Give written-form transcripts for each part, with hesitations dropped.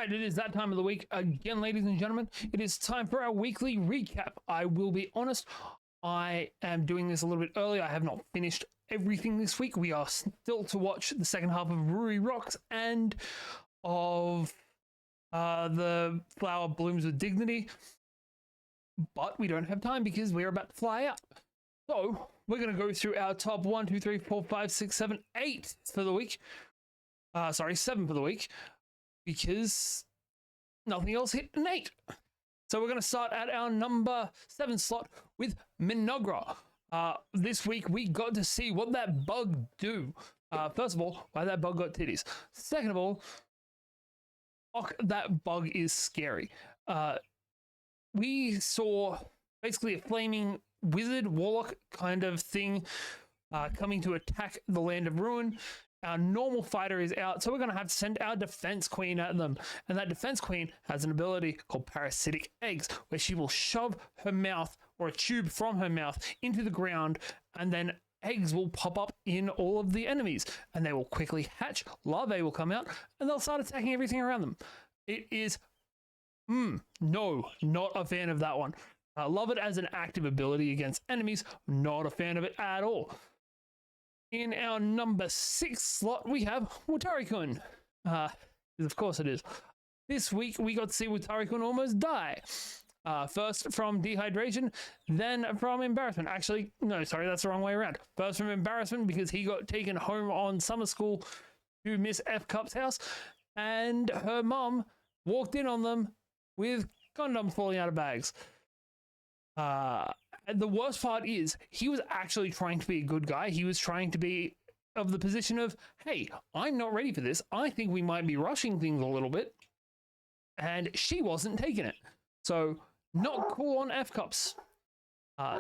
right, it is that time of the week again, ladies and gentlemen. It is time for our weekly recap. I will be honest, I am doing this a little bit early. I have not finished everything this week. We are still to watch the second half of Ruri Rocks and of The Flower Blooms with Dignity, but we don't have time because we're about to fly out. So we're going to go through our top 1, 2, 3, 4, 5, 6, 7, 8 for the week. 7 for the week, because nothing else hit an 8. So we're going to start at our number 7 slot with Minogra. This week we got to see what that bug do. First of all, why that bug got titties. Second of all, fuck, that bug is scary. We saw basically a flaming wizard warlock kind of thing coming to attack the Land of Ruin. Our normal fighter is out, so we're going to have to send our defense queen at them. And that defense queen has an ability called parasitic eggs, where she will shove her mouth or a tube from her mouth into the ground, and then eggs will pop up in all of the enemies, and they will quickly hatch, larvae will come out, and they'll start attacking everything around them. It is, no, not a fan of that one. I love it as an active ability against enemies, not a fan of it at all. In our number 6 slot, we have Watari-kun. Of course it is. This week, we got to see Watari-kun almost die. First from dehydration, then from embarrassment. Actually, no, sorry, that's the wrong way around. First from embarrassment because he got taken home on summer school to Miss F Cup's house, and her mom walked in on them with condoms falling out of bags. And the worst part is he was actually trying to be a good guy. He was trying to be of the position of, hey, I'm not ready for this. I think we might be rushing things a little bit. And she wasn't taking it. So not cool on F Cups.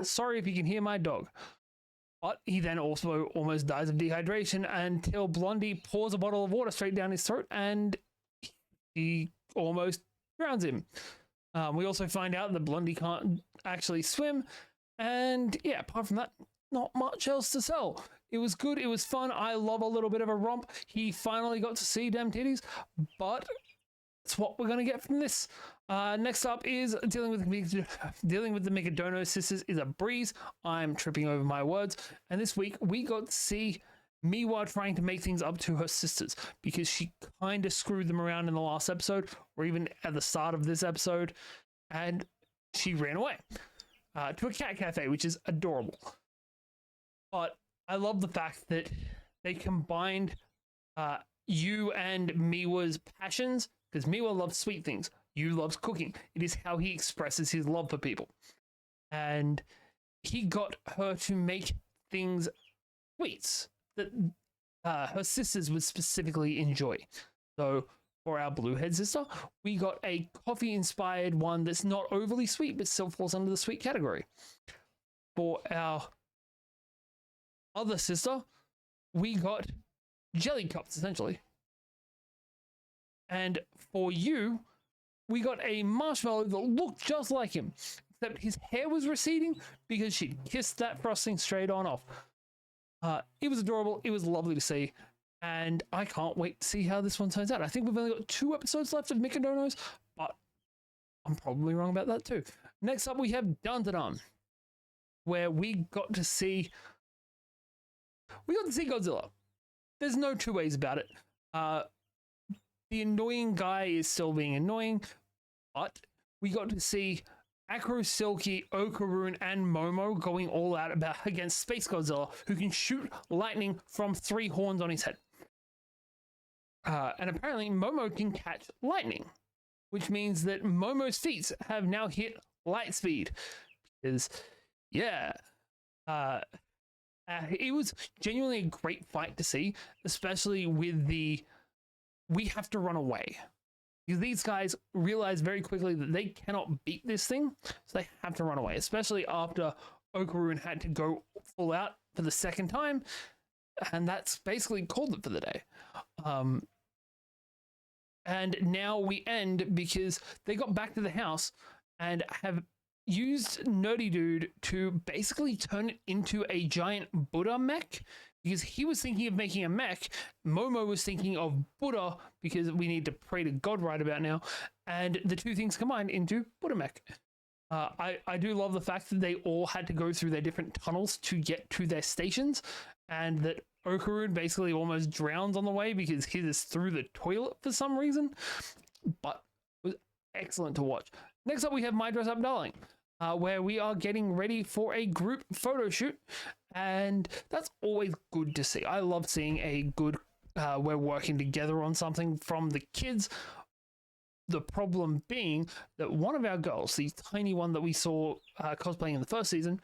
Sorry if you can hear my dog. But he then also almost dies of dehydration until Blondie pours a bottle of water straight down his throat and he almost drowns him. We also find out that Blondie can't actually swim. And yeah, apart from that, not much else to sell. It was good. It was fun. I love a little bit of a romp. He finally got to see them titties, but that's what we're going to get from this. Next up is dealing with the Mikidono sisters is a breeze. I'm tripping over my words. And this week we got to see Miwa trying to make things up to her sisters because she kind of screwed them around in the last episode or even at the start of this episode, and she ran away to a cat cafe, which is adorable. But I love the fact that they combined Yu and Miwa's passions, because Miwa loves sweet things. Yu loves cooking. It is how he expresses his love for people. And he got her to make things sweets that her sisters would specifically enjoy. So for our Bluehead sister, we got a coffee-inspired one that's not overly sweet, but still falls under the sweet category. For our other sister, we got jelly cups, essentially. And for you, we got a marshmallow that looked just like him, except his hair was receding because she kissed that frosting straight on off. It was adorable. It was lovely to see. And I can't wait to see how this one turns out. I think we've only got 2 episodes left of Mikidonos, but I'm probably wrong about that too. Next up, we have Dandadan, where we got to see Godzilla. There's no 2 ways about it. The annoying guy is still being annoying, but we got to see Acro Silky, Okaroon, and Momo going all out against Space Godzilla, who can shoot lightning from 3 horns on his head. And apparently Momo can catch lightning, which means that Momo's feet have now hit light speed. Because, yeah, it was genuinely a great fight to see, especially with we have to run away. Because these guys realize very quickly that they cannot beat this thing, so they have to run away, especially after Okaroon had to go full out for the second time, and that's basically called it for the day. And now we end because they got back to the house and have used Nerdy Dude to basically turn it into a giant Buddha mech, because he was thinking of making a mech. Momo was thinking of Buddha, because we need to pray to God right about now. And the two things combined into Buddha mech. I do love the fact that they all had to go through their different tunnels to get to their stations, and that Okarun basically almost drowns on the way because he is through the toilet for some reason. But it was excellent to watch. Next up, we have My Dress Up Darling, where we are getting ready for a group photo shoot, and that's always good to see. I love seeing a good, we're working together on something from the kids. The problem being that one of our girls, the tiny one that we saw cosplaying in the first season,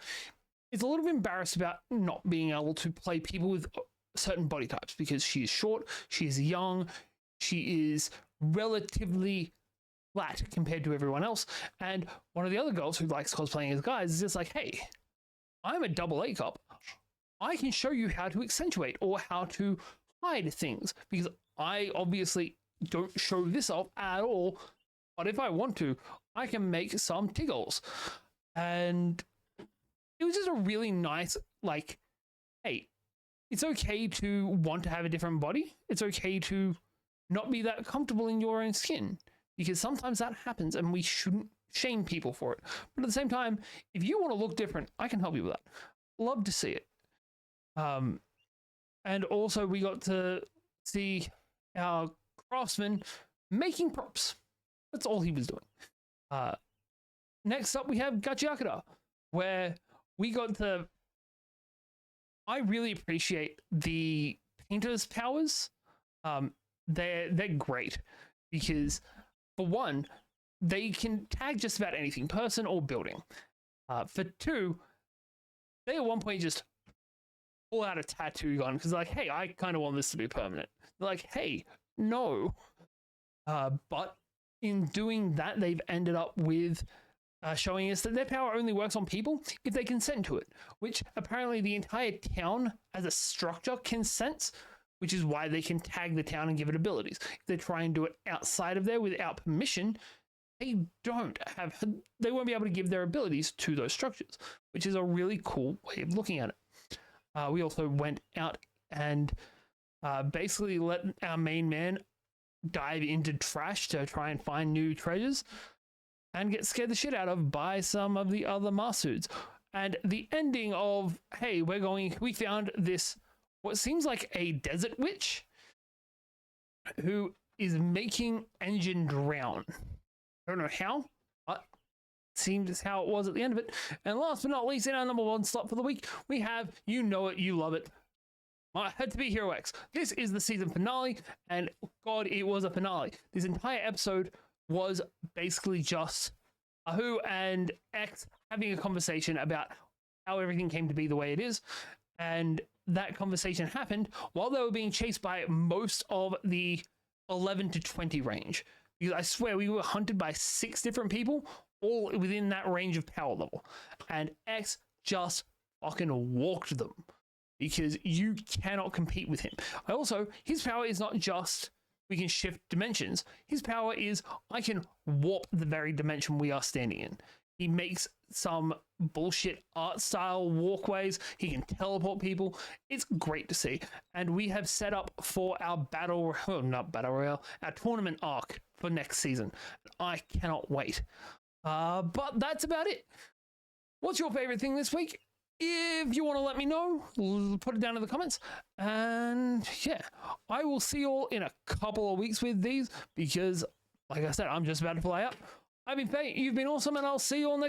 is a little bit embarrassed about not being able to play people with certain body types because she is short, she is young, she is relatively flat compared to everyone else. And one of the other girls who likes cosplaying as guys is just like, hey, I'm a double A cup. I can show you how to accentuate or how to hide things, because I obviously don't show this off at all, but if I want to, I can make some tiggles. And it was just a really nice, like, hey, it's okay to want to have a different body. It's okay to not be that comfortable in your own skin, because sometimes that happens and we shouldn't shame people for it. But at the same time, if you want to look different, I can help you with that. Love to see it. And also we got to see our craftsman making props. That's all he was doing. Next up, we have Gachiakura, where we got to... I really appreciate the painter's powers. They're great because, for one, they can tag just about anything, person or building. For two, they at one point just pull out a tattoo gun because like, hey, I kind of want this to be permanent. They're like, hey, no. But in doing that, they've ended up with showing us that their power only works on people if they consent to it, which apparently the entire town as a structure consents, which is why they can tag the town and give it abilities. If they try and do it outside of there without permission, they won't be able to give their abilities to those structures, which is a really cool way of looking at it. We also went out and basically let our main man dive into trash to try and find new treasures and get scared the shit out of by some of the other Masuds. And the ending of, hey, we found this, what seems like a desert witch who is making Engine drown. I don't know how, but seems how it was at the end of it. And last but not least, in our number one slot for the week, we have You Know It, You Love It, I Had to Be Hero X. This is the season finale, and God, it was a finale. This entire episode was basically just Ahu and X having a conversation about how everything came to be the way it is. And that conversation happened while they were being chased by most of the 11 to 20 range. Because I swear we were hunted by 6 different people, all within that range of power level. And X just fucking walked them, because you cannot compete with him. Also, his power is not just we can shift dimensions. His power is I can warp the very dimension we are standing in. He makes some bullshit art style walkways. He can teleport people. It's great to see. And we have set up for our our tournament arc for next season. I cannot wait. But that's about it. What's your favorite thing this week? If you want to let me know, put it down in the comments. And yeah, I will see you all in a couple of weeks with these, because like I said, I'm just about to fly up. I've been Faye, you've been awesome, and I'll see you all next